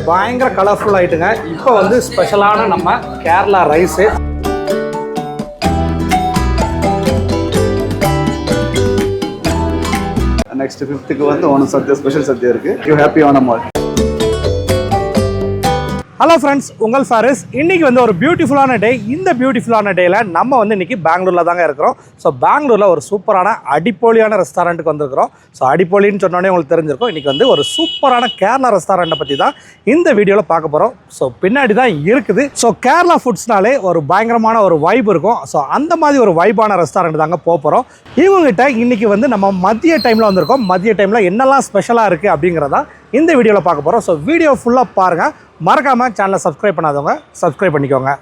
பயங்கர கலர்ஃபுல் ஆயிட்டுங்க. இப்போ வந்து ஸ்பெஷலான நம்ம கேரளா ரைஸு. நெக்ஸ்ட் 5th வந்து ஓணம் சத்யா ஸ்பெஷல் சத்யா இருக்கு. You happy Onam all. Hello friends, உங்கள் ஃபாரிஸ். இன்றைக்கி வந்து ஒரு பியூட்டிஃபுல்லான டே. இந்த பியூட்டிஃபுல்லான டேயில் நம்ம வந்து இன்றைக்கி பெங்களூரில் தாங்க இருக்கிறோம். ஸோ பெங்களூரில் ஒரு சூப்பரான அடிப்பொலியான ரெஸ்டாரண்ட்டுக்கு வந்திருக்கிறோம். ஸோ அடிப்பொலின்னு சொன்னோடனே உங்களுக்கு தெரிஞ்சிருக்கும். இன்றைக்கி வந்து ஒரு சூப்பரான கேரளா ரெஸ்டாரண்ட்டை பற்றி தான் இந்த வீடியோவில் பார்க்க போகிறோம். ஸோ பின்னாடி தான் இருக்குது. ஸோ கேரளா ஃபுட்ஸ்னாலே ஒரு பயங்கரமான ஒரு வைப் இருக்கும். ஸோ அந்த மாதிரி ஒரு வைப்பான ரெஸ்டாரண்ட் தாங்க போக போகிறோம். இவங்ககிட்ட இன்றைக்கி வந்து நம்ம மதிய டைமில் வந்திருக்கோம். மதிய டைமில் என்னெல்லாம் ஸ்பெஷலாக இருக்குது அப்படிங்கிறதான் இந்த வீடியோவில் பார்க்க போகிறோம். ஸோ வீடியோ ஃபுல்லாக பாருங்கள். மறக்காமல் சேனலை சப்ஸ்கிரைப் பண்ணாதவங்க சப்ஸ்கிரைப் பண்ணிக்கோங்க.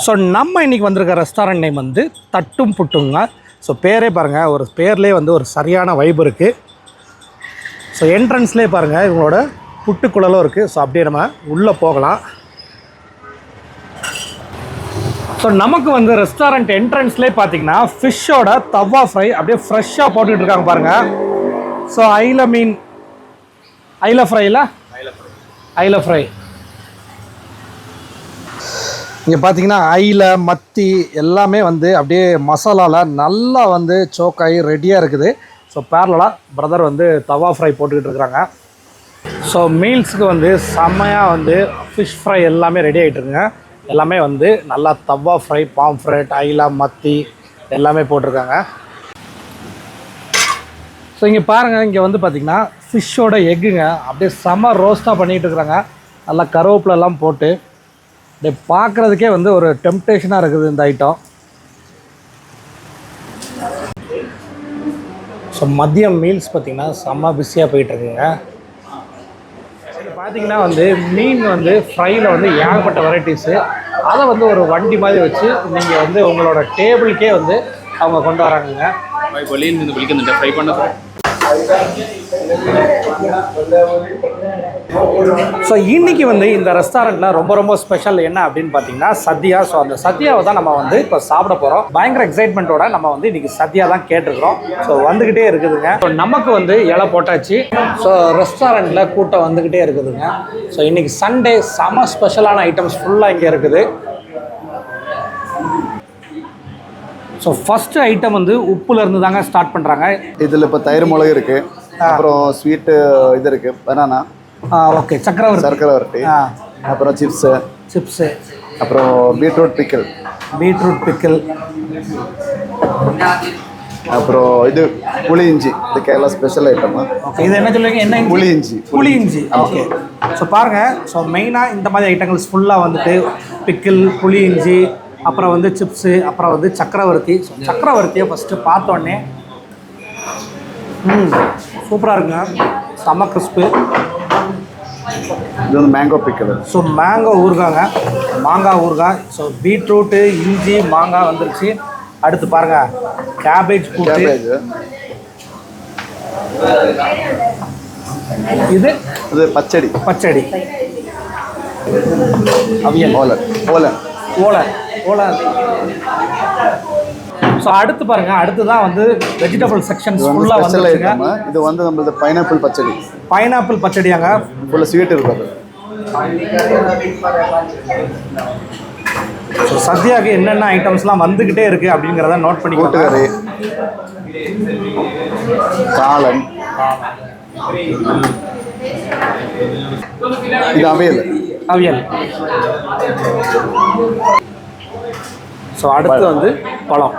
ஸோ நம்ம இன்றைக்கி வந்திருக்க ரெஸ்டாரண்ட் நேம் வந்து தட்டும் புட்டுங்க. ஸோ பேரே பாருங்கள், ஒரு பேர்லேயே வந்து ஒரு சரியான வைப் இருக்குது. ஸோ என்ட்ரன்ஸ்லேயே பாருங்கள் இவங்களோட புட்டுக்குழலும் இருக்குது. ஸோ அப்படியே நம்ம உள்ளே போகலாம். ஸோ நமக்கு வந்து ரெஸ்டாரண்ட் என்ட்ரன்ஸ்லேயே பார்த்தீங்கன்னா ஃபிஷ்ஷோட தவா ஃப்ரை அப்படியே ஃப்ரெஷ்ஷாக போட்டுக்கிட்டு இருக்காங்க பாருங்கள். ஸோ ஐல ஃப்ரை இங்கே பார்த்தீங்கன்னா ஐல மத்தி எல்லாமே வந்து அப்படியே மசாலாவில் நல்லா வந்து சோக்காகி ரெடியாக இருக்குது. ஸோ பேரலாக பிரதர் வந்து தவா ஃப்ரை போட்டுக்கிட்டு இருக்கிறாங்க. ஸோ மீல்ஸுக்கு வந்து செம்மையாக வந்து ஃபிஷ் ஃப்ரை எல்லாமே ரெடி ஆகிட்டுருக்குங்க. எல்லாமே வந்து நல்லா தவா ஃப்ரை, பாம்ஃப்ரெட், ஐலா, மத்தி எல்லாமே போட்டிருக்காங்க. ஸோ இங்கே பாருங்கள், இங்கே வந்து பார்த்திங்கன்னா ஃபிஷ்ஷோட எக்குங்க அப்படியே செம்ம ரோஸ்ட்டாக பண்ணிகிட்டு இருக்கிறாங்க. நல்லா கருவேப்பிலெல்லாம் போட்டு அப்படியே பார்க்குறதுக்கே வந்து ஒரு டெம்ப்டேஷனாக இருக்குது இந்த ஐட்டம். ஸோ மதியம் மீல்ஸ் பார்த்திங்கன்னா செம்ம பிஸியாக போயிட்டுருக்குங்க. பார்த்தீங்கன்னா வந்து மீன் வந்து ஃப்ரையில் வந்து ஏகப்பட்ட வெரைட்டிஸு. அதை வந்து ஒரு வண்டி மாதிரி வச்சு நீங்கள் வந்து உங்களோட டேபிளுக்கே வந்து அவங்க கொண்டு வராங்க. ஃப்ரை பண்ண ஸோ இன்றைக்கி வந்து இந்த ரெஸ்டாரண்ட்டில் ரொம்ப ஸ்பெஷல் என்ன அப்படின்னு பார்த்தீங்கன்னா சத்யா. ஸோ அந்த சத்யாவை தான் நம்ம வந்து இப்போ சாப்பிட போகிறோம். பயங்கர எக்ஸைட்மெண்ட்டோட நம்ம வந்து இன்றைக்கி சத்யா தான் கேட்டிருக்கிறோம். ஸோ வந்துக்கிட்டே இருக்குதுங்க. ஸோ நமக்கு வந்து இலை போட்டாச்சு. ஸோ ரெஸ்டாரண்ட்டில் கூட்டம் வந்துக்கிட்டே இருக்குதுங்க. ஸோ இன்றைக்கி சண்டே செம ஸ்பெஷலான ஐட்டம்ஸ் ஃபுல்லாக இங்கே இருக்குது. ஸோ ஃபஸ்ட்டு ஐட்டம் வந்து உப்புலேருந்து தாங்க ஸ்டார்ட் பண்ணுறாங்க. இதில் இப்போ தயிர் மிளகு இருக்குது, அப்புறம் ஸ்வீட்டு இது இருக்குது, பனானா, ஓகே, சக்கரை வரட்டி, அப்புறம் சிப்ஸு, அப்புறம் பீட்ரூட் பிக்கிள், அப்புறம் இது புளி இஞ்சி. இது கேரளா ஸ்பெஷல் ஐட்டம். ஓகே, இது என்ன சொல்லுவீங்க? என்ன புளி இஞ்சி. ஓகே. ஸோ பாருங்கள், ஸோ மெயினாக இந்த மாதிரி ஐட்டங்கள்ஸ் ஃபுல்லாக வந்துட்டு பிக்கிள், புளி இஞ்சி, அப்புறம் வந்து சிப்ஸு, அப்புறம் வந்து சக்கரவர்த்தி. ஸோ சக்கரவர்த்தியை ஃபஸ்ட்டு பார்த்தோன்னே சூப்பராக இருக்குங்க. செம்ம கிறிஸ்பு. இது வந்து மேங்கோ பிக்கிள். ஸோ மேங்கோ ஊறுகாங்க, மாங்காய் ஊறுகாய். ஸோ பீட்ரூட்டு, இஞ்சி, மாங்காய் வந்துருச்சு. அடுத்து பாருங்கள் கேபேஜ் கூட்டு. இது பச்சடி, அவியல், ஓலை. ஸோ அடுத்து பாருங்கள், அடுத்து தான் வந்து வெஜிடபிள் செக்ஷன்ஸ் ஃபுல்லாக வந்துருக்குங்க. இது வந்து நம்மளது பைனாப்பிள் பச்சடியாங்க. ஃபுல்லாக ஸ்வீட் இருக்குது. ஸோ சத்யாவுக்கு என்னென்ன ஐட்டம்ஸ்லாம் வந்துக்கிட்டே இருக்குது அப்படிங்கிறத நோட் பண்ணிக்கோங்க. காளான், இது அவியல். ஸோ அடுத்து வந்து பழம்.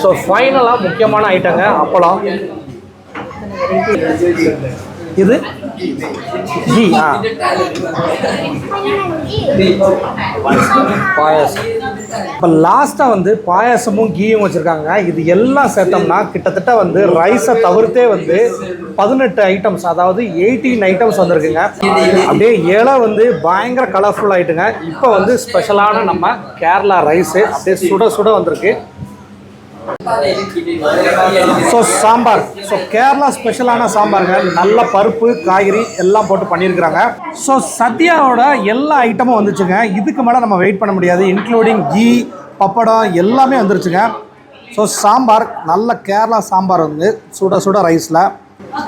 ஸோ ஃபைனலாக முக்கியமான ஐட்டங்க அப்பளம். இது கீ. பாயாசம். இப்போ லாஸ்ட்டாக வந்து பாயாசமும் கீயும் வச்சுருக்காங்க. இது எல்லாம் சேர்த்தோம்னா கிட்டத்தட்ட வந்து ரைஸை தவிர்த்தே வந்து 18 ஐட்டம்ஸ், அதாவது 18 ஐட்டம்ஸ் வந்துருக்குங்க. அப்படியே இலை வந்து பயங்கர கலர்ஃபுல் ஆகிட்டுங்க. இப்போ வந்து ஸ்பெஷலான நம்ம கேரளா ரைஸு அப்படியே சுட வந்திருக்கு. ஸோ சாம்பார், ஸோ கேரளா ஸ்பெஷலான சாம்பாருங்க. நல்ல பருப்பு காய்கறி எல்லாம் போட்டு பண்ணியிருக்கிறாங்க. ஸோ சத்யாவோட எல்லா ஐட்டமும் வந்துச்சுங்க. இதுக்கு மேலே நம்ம வெயிட் பண்ண முடியாது. இன்க்ளூடிங் கீ, பப்படம் எல்லாமே வந்துருச்சுங்க. ஸோ சாம்பார், நல்ல கேரளா சாம்பார் வந்து சுட சுட ரைஸில்.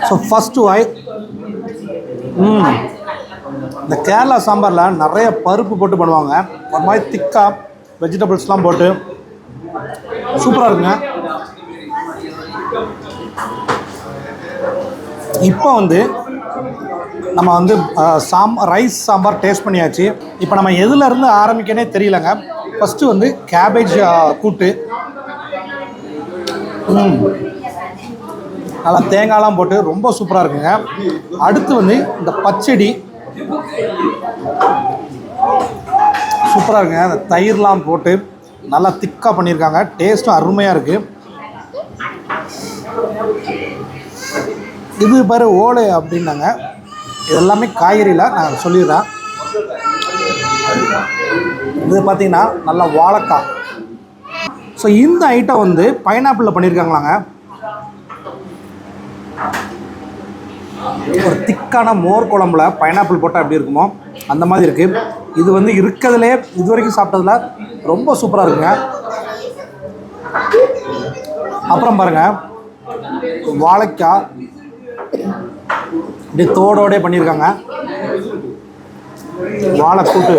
ஸோ ஃபஸ்ட்டு வாய். இந்த கேரளா சாம்பாரில் நிறைய பருப்பு போட்டு பண்ணுவாங்க. ஒரு மாதிரி திக்காக வெஜிடபிள்ஸ்லாம் போட்டு சூப்பராக இருக்குங்க. இப்போ வந்து நம்ம வந்து ரைஸ் சாம்பார் டேஸ்ட் பண்ணியாச்சு. இப்போ நம்ம எதுலேருந்து ஆரம்பிக்கனே தெரியலங்க. ஃபஸ்ட்டு வந்து கேபேஜ் கூட்டு, நல்லா தேங்காய்லாம் போட்டு ரொம்ப சூப்பராக இருக்குங்க. அடுத்து வந்து இந்த பச்சடி சூப்பராக இருக்குங்க. அந்த தயிர்லாம் போட்டு நல்லா திக்காக பண்ணியிருக்காங்க. டேஸ்ட்டும் அருமையாக இருக்குது. இது பாரு ஓலை அப்படின்னாங்க. இது எல்லாமே காய்கறியில் நான் சொல்லிடுறேன். இது பார்த்திங்கன்னா நல்லா வாழைக்காய். ஸோ இந்த ஐட்டம் வந்து பைனாப்பிளில் பண்ணியிருக்காங்களாங்க. ஒரு திக்கான மோர் குழம்புல பைனாப்பிள் போட்டால் எப்படி இருக்குமோ அந்த மாதிரி இருக்குது. இது வந்து இருக்கிறதுலே இது வரைக்கும் சாப்பிட்டதுல ரொம்ப சூப்பராக இருக்குங்க. அப்புறம் பாருங்கள், வாழைக்காய் இப்படி தோடோடே பண்ணியிருக்காங்க. வாழைக்கூட்டு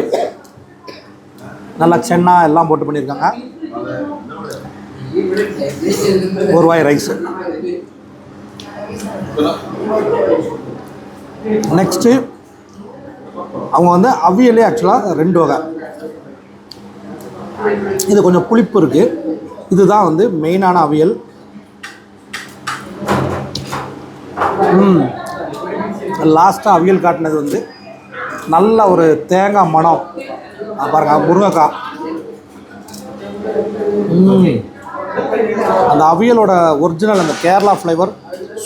நல்லா சென்னா எல்லாம் போட்டு பண்ணியிருக்காங்க. ஒரு வாய் ரைஸு. நெக்ஸ்ட்டு அவங்க வந்து அவியலே ஆக்சுவலாக 2 வகை. இது கொஞ்சம் புளிப்பு இருக்குது. இதுதான் வந்து மெயினான அவியல். லாஸ்ட்டாக அவியல் காட்டினது வந்து நல்ல ஒரு தேங்காய் மணம். பாருங்கள், முருங்கைக்காய். அந்த அவியலோட ஒரிஜினல் அந்த கேரளா ஃப்ளேவர்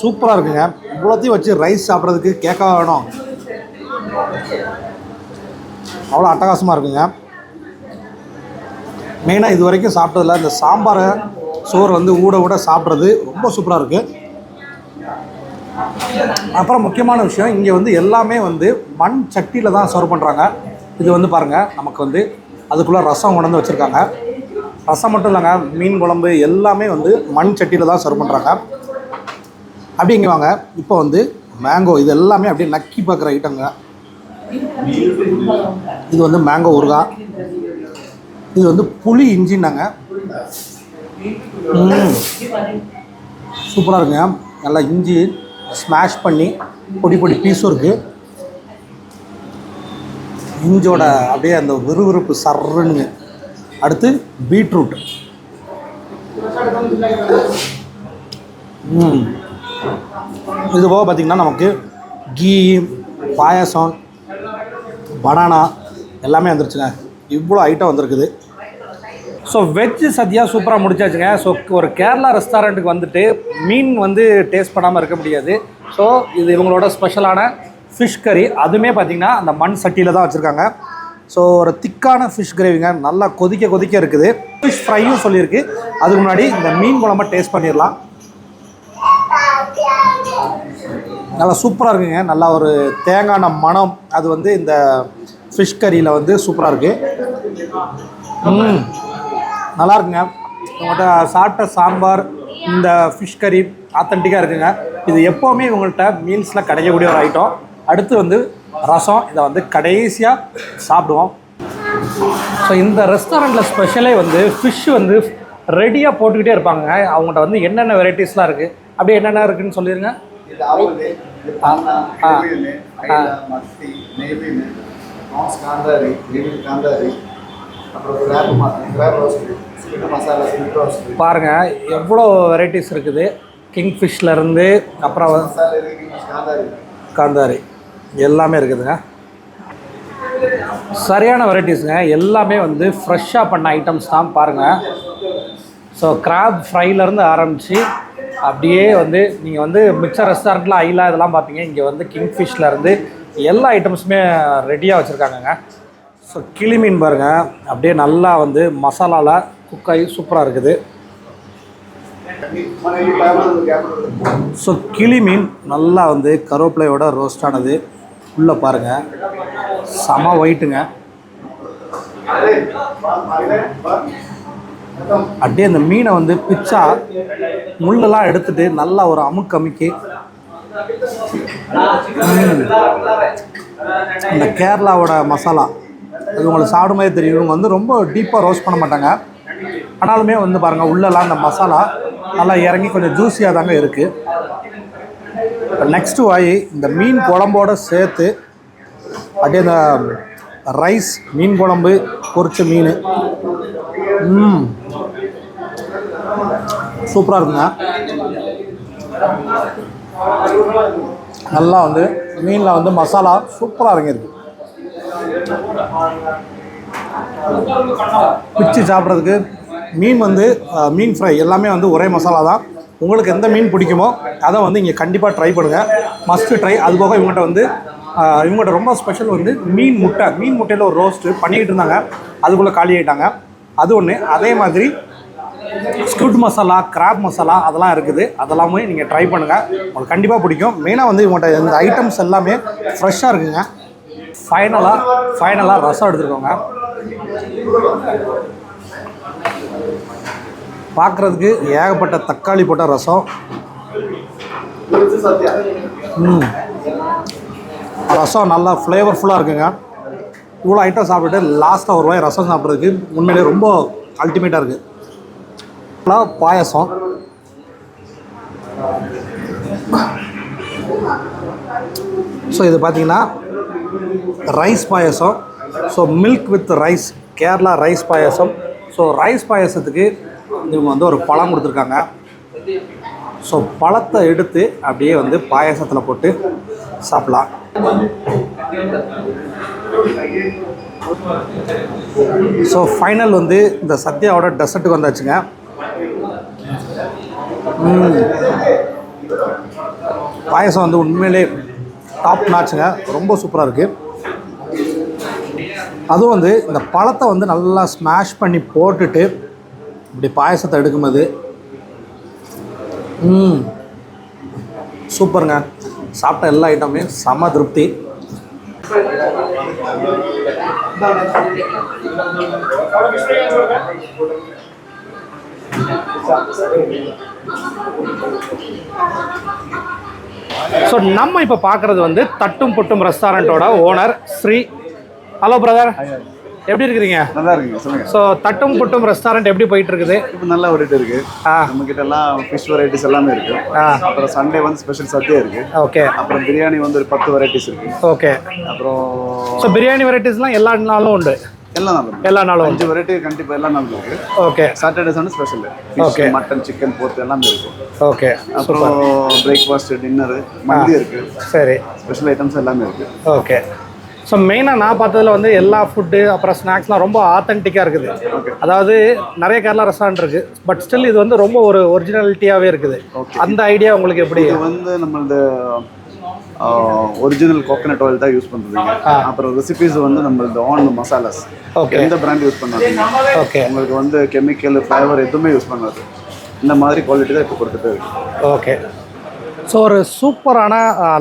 சூப்பராக இருக்குங்க. இவ்வளோத்தையும் வச்சு ரைஸ் சாப்பிட்றதுக்கு கேட்க வேணும். அவ்வளோ அட்டகாசமாக இருக்குங்க. மெயினாக இது வரைக்கும் சாப்பிட்டதில்ல இந்த சாம்பாரை சோறு வந்து ஊட சாப்பிட்றது ரொம்ப சூப்பராக இருக்குது. அப்புறம் முக்கியமான விஷயம், இங்கே வந்து எல்லாமே வந்து மண் சட்டியில் தான் சர்வ் பண்ணுறாங்க. இது வந்து பாருங்கள், நமக்கு வந்து அதுக்குள்ளே ரசம் கொண்டு வந்து வச்சுருக்காங்க. ரசம் மட்டும் இல்லைங்க, மீன் குழம்பு எல்லாமே வந்து மண் சட்டியில் தான் சர்வ் பண்ணுறாங்க. அப்படி இங்கே வாங்க. இப்போ வந்து மேங்கோ, இது எல்லாமே அப்படியே நக்கி பார்க்குற ஐட்டங்க. இது வந்து மேங்கோ ஊறுகாய். இது வந்து புளி இஞ்சின்னாங்க. சூப்பராக இருக்குங்க. நல்லா இஞ்சி ஸ்மாஷ் பண்ணி பொடி பீஸும் இருக்குது. இஞ்சோட அப்படியே அந்த விறுவிறுப்பு சர்றனுங்க. அடுத்து பீட்ரூட். இது போக பார்த்திங்கன்னா நமக்கு கீ, பாயாசம், பனானா எல்லாமே வந்துருச்சுங்க. இவ்வளோ ஐட்டம் வந்திருக்குது. ஸோ வெஜ்ஜு சத்யா சூப்பராக முடிச்சாச்சுங்க. ஸோ ஒரு கேரளா ரெஸ்டாரண்ட்டுக்கு வந்துட்டு மீன் வந்து டேஸ்ட் பண்ணாமல் இருக்க முடியாது. ஸோ இது இவங்களோட ஸ்பெஷலான ஃபிஷ் கறி. அதுவுமே பார்த்திங்கன்னா அந்த மண் சட்டியில் தான் வச்சுருக்காங்க. ஸோ ஒரு திக்கான ஃபிஷ் கிரேவிங்க, நல்லா கொதிக்க இருக்குது. ஃபிஷ் ஃப்ரையும் சொல்லியிருக்கு. அதுக்கு முன்னாடி இந்த மீன் குழம்பை டேஸ்ட் பண்ணிடலாம். நல்லா சூப்பராக இருக்குங்க. நல்லா ஒரு தேங்காய் மணம் அது வந்து இந்த ஃபிஷ் கறியில் வந்து சூப்பராக இருக்குது. நல்லா இருக்குங்க. உங்கள்கிட்ட சாப்பிட்ட சாம்பார், இந்த ஃபிஷ் கறி ஆத்தென்டிக்காக இருக்குங்க. இது எப்போவுமே இவங்கள்ட்ட மீல்ஸில் கிடைக்கக்கூடிய ஒரு ஐட்டம். அடுத்து வந்து ரசம், இதை வந்து கடைசியாக சாப்பிடுவோம். ஸோ இந்த ரெஸ்டாரண்ட்டில் ஸ்பெஷலே வந்து ஃபிஷ் வந்து ரெடியாக போட்டுக்கிட்டே இருப்பாங்க. அவங்கள்ட்ட வந்து என்னென்ன வெரைட்டிஸ்லாம் இருக்குது, அப்படி என்னென்ன இருக்குதுன்னு சொல்லிடுங்க. பாருங்கள் எவ்வளோ வெரைட்டிஸ் இருக்குது. கிங் ஃபிஷ்லேருந்து அப்புறம் காந்தாரி எல்லாமே இருக்குதுங்க. சரியான வெரைட்டிஸுங்க. எல்லாமே வந்து ஃப்ரெஷ்ஷாக பண்ண ஐட்டம்ஸ் தான் பாருங்கள். ஸோ கிராப் ஃப்ரைலேருந்து ஆரம்பித்து அப்படியே வந்து நீங்கள் வந்து மிச்ச ரெஸ்டாரண்ட்டில் ஐலா இதெல்லாம் பார்ப்பீங்க. இங்கே வந்து கிங் ஃபிஷ்லேருந்து எல்லா ஐட்டம்ஸுமே ரெடியாக வச்சுருக்காங்கங்க. ஸோ கிளி மீன் பாருங்கள், அப்படியே நல்லா வந்து மசாலாவில் குக் ஆகி சூப்பராக இருக்குது. ஸோ கிளி மீன் நல்லா வந்து கருவேப்பிலையோட ரோஸ்ட் ஆனது உள்ளே பாருங்கள், செம ஒயிட்டுங்க. அப்படியே அந்த மீனை வந்து பிச்சா முள்ளெல்லாம் எடுத்துட்டு நல்லா ஒரு அமுக்கி இந்த கேரளாவோட மசாலா அது உங்களுக்கு சாப்பிடும்போதே தெரியும். இவங்க வந்து ரொம்ப டீப்பாக ரோஸ்ட் பண்ண மாட்டாங்க, ஆனாலுமே வந்து பாருங்கள் உள்ளெல்லாம் அந்த மசாலா நல்லா இறங்கி கொஞ்சம் ஜூஸியாக தாங்க இருக்குது. நெக்ஸ்ட்டு வாய் இந்த மீன் குழம்போடு சேர்த்து அப்படியே இந்த ரைஸ், மீன் குழம்பு, பொரிச்ச மீன் சூப்பராக இருக்குங்க. நல்லா வந்து மீனில் வந்து மசாலா சூப்பராக இறங்கியிருக்கு. பிச்சு சாப்பிட்றதுக்கு மீன் வந்து மீன் ஃப்ரை எல்லாமே வந்து ஒரே மசாலா தான். உங்களுக்கு எந்த மீன் பிடிக்குமோ அதை வந்து இங்கே கண்டிப்பாக ட்ரை பண்ணுங்கள், மஸ்ட்டு ட்ரை. அதுபோக இவங்கள்ட்ட ரொம்ப ஸ்பெஷல் வந்து மீன் முட்டையில் ஒரு ரோஸ்ட்டு பண்ணிக்கிட்டு இருந்தாங்க, அதுக்குள்ளே காலி ஆகிட்டாங்க. அது ஒன்று. அதே மாதிரி ஸ்குட் மசாலா, கிராப் மசாலா அதெல்லாம் இருக்குது, அதெல்லாமே நீங்கள் ட்ரை பண்ணுங்கள், உங்களுக்கு கண்டிப்பாக பிடிக்கும். மெயினாக வந்து இவங்கள்ட்ட இந்த ஐட்டம்ஸ் எல்லாமே ஃப்ரெஷ்ஷாக இருக்குங்க. ஃபைனலாக ரசம் எடுத்துருக்கோங்க. பார்க்குறதுக்கு ஏகப்பட்ட தக்காளி போட்ட ரசம். ரசம் நல்லா ஃப்ளேவர்ஃபுல்லாக இருக்குங்க. இவ்வளோ ஐட்டம் சாப்பிட்டுட்டு லாஸ்ட்டாக ஒரு வாய் ரசம் சாப்பிட்றதுக்கு உண்மையிலே ரொம்ப அல்டிமேட்டாக இருக்குது. பாயசம், ஸோ இது பார்த்திங்கன்னா rice payasam. So milk with rice, Kerala rice payasam. So rice பாயசத்துக்கு இவங்க வந்து ஒரு பழம் கொடுத்துருக்காங்க. ஸோ பழத்தை எடுத்து அப்படியே வந்து பாயசத்தில் போட்டு சாப்பிட்லாம். ஸோ ஃபைனல் வந்து இந்த சத்யாவோட டெசர்ட்டுக்கு வந்தாச்சுங்க. பாயசம் வந்து உண்மையிலே டாப் நாச்சுங்க, ரொம்ப சூப்பராக இருக்குது. அதுவும் வந்து இந்த பழத்தை வந்து நல்லா ஸ்மாஷ் பண்ணி போட்டுட்டு இப்படி பாயசத்தை எடுக்கும்போது சூப்பருங்க. சாப்பிட்ட எல்லா ஐட்டமே செம திருப்தி. ஸோ நம்ம இப்போ பார்க்குறது வந்து தட்டும் பொட்டும் ரெஸ்டாரண்ட்டோட ஓனர் ஸ்ரீ. ஹலோ பிரதர், எப்படி இருக்கிறீங்க? நல்லா இருக்குங்க, சொல்லுங்க. ஸோ தட்டும் பொட்டும் ரெஸ்டாரண்ட் எப்படி போயிட்டு இருக்குது? இப்போ நல்லா ஓடிட்டு இருக்கு. நம்ம கிட்ட எல்லாம் ஃபிஷ் வெரைட்டிஸ் எல்லாமே இருக்கு. அப்புறம் சண்டே வந்து ஸ்பெஷல் சத்யா இருக்கு. ஓகே. அப்புறம் பிரியாணி வந்து ஒரு 10 வெரைட்டிஸ் இருக்கு. ஓகே. அப்புறம் ஸோ பிரியாணி வெரைட்டிஸ்லாம் எல்லா நாளும் உண்டு? எல்லா நாளும் 5 வெரைட்டி கண்டிப்பாக எல்லா நாளும் இருக்கு. Okay. Saturday Sunday special. Okay. Mutton, chicken, போர்க் எல்லாமே இருக்கும். ஓகே. அப்புறம் பிரேக்ஃபாஸ்ட், டின்னர், மந்தி இருக்கு. சரி. ஸ்பெஷல் ஐட்டம்ஸ் எல்லாமே இருக்கு. ஓகே. ஸோ மெயினாக நான் பார்த்ததில் வந்து எல்லா ஃபுட்டு அப்புறம் ஸ்நாக்ஸ்லாம் ரொம்ப ஆத்தென்டிக்காக இருக்குது. அதாவது நிறைய கேரளா ரெஸ்டாரண்ட் இருக்குது, பட் ஸ்டில் இது வந்து ரொம்ப ஒரு ஒரிஜினாலிட்டியாகவே இருக்குது. அந்த ஐடியா உங்களுக்கு எப்படி? இது வந்து நம்மளது ஒரிஜினல் கோகனட் ஆயில் தான் யூஸ் பண்ணுறீங்க. அப்புறம் ரெசிபீஸ் வந்து நம்மளது ஓன் மசாலாஸ். ஓகே. எந்த பிராண்ட் யூஸ் பண்ணாதீங்க. ஓகே. உங்களுக்கு வந்து கெமிக்கல், ஃப்ளேவர் எதுவுமே யூஸ் பண்ணாது. இந்த மாதிரி குவாலிட்டி தான் இப்போ கொடுத்துட்டு இருக்கு. ஓகே. ஸோ ஒரு சூப்பரான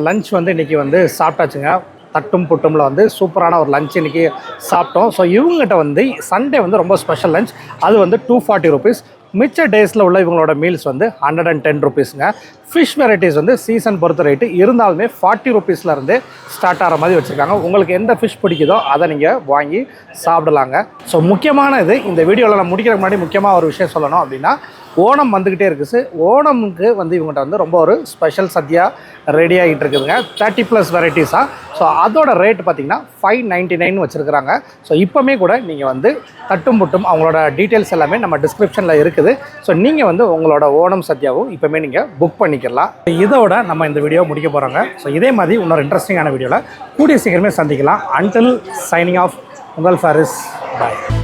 லஞ்ச் வந்து இன்றைக்கி வந்து சாப்பிட்டாச்சுங்க. தட்டும் புட்டுமில் வந்து சூப்பரான ஒரு லஞ்ச் இன்றைக்கி சாப்பிட்டோம். ஸோ இவங்ககிட்ட வந்து சண்டே வந்து ரொம்ப ஸ்பெஷல் லஞ்ச், அது வந்து 240 ருபீஸ். மிச்ச டேஸில் உள்ள இவங்களோட மீல்ஸ் வந்து 110 ருபீஸுங்க. ஃபிஷ் வெரைட்டிஸ் வந்து சீசன் பொறுத்த ரேட்டு இருந்தாலுமே 40 ருபீஸ்லேருந்து ஸ்டார்ட் ஆகிற மாதிரி வச்சுருக்காங்க. உங்களுக்கு எந்த ஃபிஷ் பிடிக்குதோ அதை நீங்கள் வாங்கி சாப்பிடலாங்க. ஸோ முக்கியமான இது இந்த வீடியோவில் நான் முடிக்கிறதுக்கு முன்னாடி முக்கியமாக ஒரு விஷயம் சொல்லணும் அப்படின்னா, ஓணம் வந்துக்கிட்டே இருக்குது. ஓணமுக்கு வந்து இவங்கள்ட்ட வந்து ரொம்ப ஒரு ஸ்பெஷல் சத்யா ரெடி ஆகிட்டு இருக்குதுங்க. 30+ வெரைட்டிஸாக. ஸோ அதோட ரேட் பார்த்திங்கன்னா 599 வச்சுருக்குறாங்க. ஸோ இப்போமே கூட நீங்கள் வந்து தட்டும் புட்டும் அவங்களோட டீட்டெயில்ஸ் எல்லாமே நம்ம டிஸ்கிரிப்ஷனில் இருக்குது. ஸோ நீங்கள் வந்து உங்களோட ஓணம் சத்யாவும் இப்போமே நீங்கள் புக் பண்ணிக்கலாம். இதோட நம்ம இந்த வீடியோ முடிக்க போகிறோங்க. ஸோ இதே மாதிரி இன்னொரு இன்ட்ரெஸ்டிங்கான வீடியோவில் கூடிய சீக்கிரமே சந்திக்கலாம். அன்டில் சைனிங் ஆஃப், உங்கள் ஃபாரிஸ். பாய்.